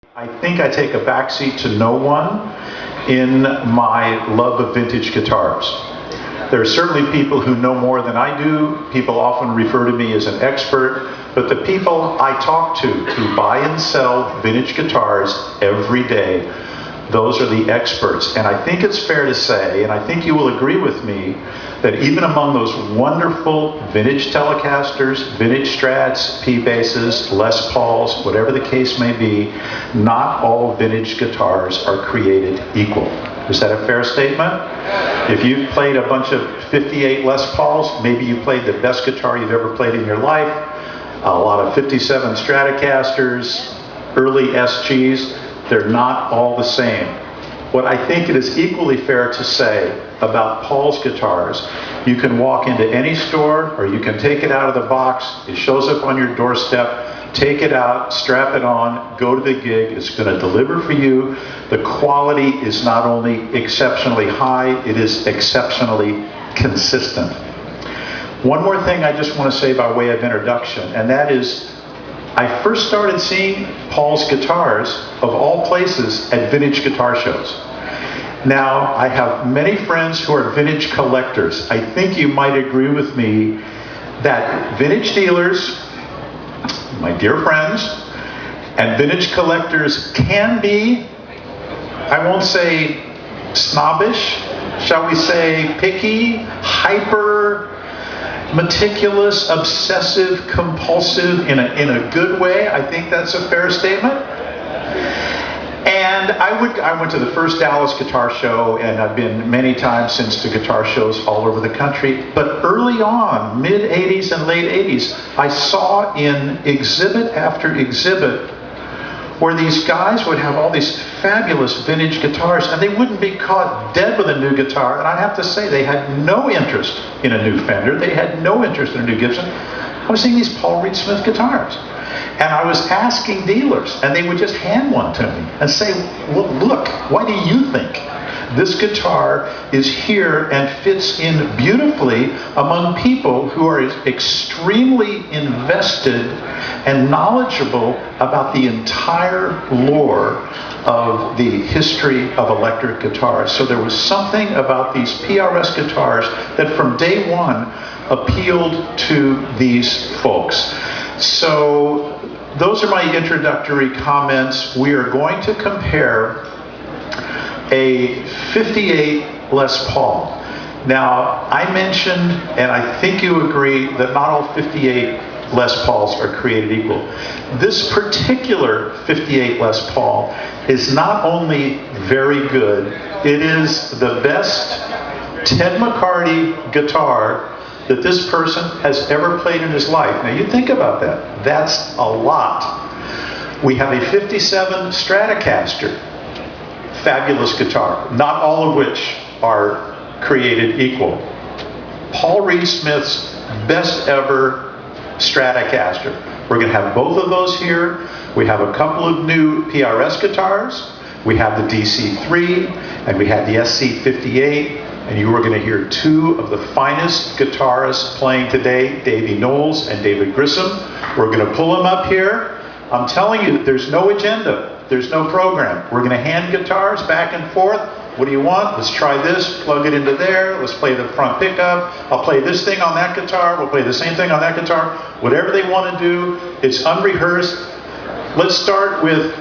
I think I take a backseat to no one in my love of vintage guitars. There are certainly people who know more than I do. People often refer to me as an expert, but the people I talk to who buy and sell vintage guitars every day, those are the experts. And I think it's fair to say, and I think you will agree with me, that even among those wonderful vintage Telecasters, vintage Strats, P-Basses, Les Pauls, whatever the case may be, not all vintage guitars are created equal. Is that a fair statement? If you've played a bunch of 58 Les Pauls, maybe you played the best guitar you've ever played in your life. A lot of 57 Stratocasters, early SGs, they're not all the same. What I think it is equally fair to say about Paul's guitars, you can walk into any store or you can take it out of the box, it shows up on your doorstep, take it out, strap it on, go to the gig, it's going to deliver for you. The quality is not only exceptionally high, it is exceptionally consistent. One more thing I just want to say by way of introduction, and that is I first started seeing Paul's guitars, of all places, at vintage guitar shows. Now, I have many friends who are vintage collectors. I think you might agree with me that vintage dealers, my dear friends, and vintage collectors can be, I won't say snobbish, shall we say picky, hyper, meticulous, obsessive, compulsive in a good way. I think that's a fair statement. And I went to the first Dallas Guitar Show, and I've been many times since to guitar shows all over the country. But early on, mid-'80s and late '80s, I saw in exhibit after exhibit where these guys would have all these fabulous vintage guitars, and they wouldn't be caught dead with a new guitar. And I have to say, they had no interest in a new Fender. They had no interest in a new Gibson. I was seeing these Paul Reed Smith guitars. And I was asking dealers, and they would just hand one to me and say, well, look, why do you think this guitar is here and fits in beautifully among people who are extremely invested and knowledgeable about the entire lore of the history of electric guitars? So there was something about these PRS guitars that from day one appealed to these folks. So those are my introductory comments. We are going to compare a 58 Les Paul. Now, I mentioned, and I think you agree, that not all 58 Les Pauls are created equal. This particular 58 Les Paul is not only very good, it is the best Ted McCarty guitar that this person has ever played in his life. Now you think about that. That's a lot. We have a 57 Stratocaster, fabulous guitar, not all of which are created equal. Paul Reed Smith's best ever Stratocaster. We're going to have both of those here. We have a couple of new PRS guitars. We have the DC-3 and we have the SC-58. And you are going to hear two of the finest guitarists playing today, Davey Knowles and David Grissom. We're going to pull them up here. I'm telling you, there's no agenda. There's no program. We're going to hand guitars back and forth. What do you want? Let's try this. Plug it into there. Let's play the front pickup. I'll play this thing on that guitar. We'll play the same thing on that guitar. Whatever they want to do. It's unrehearsed. Let's start with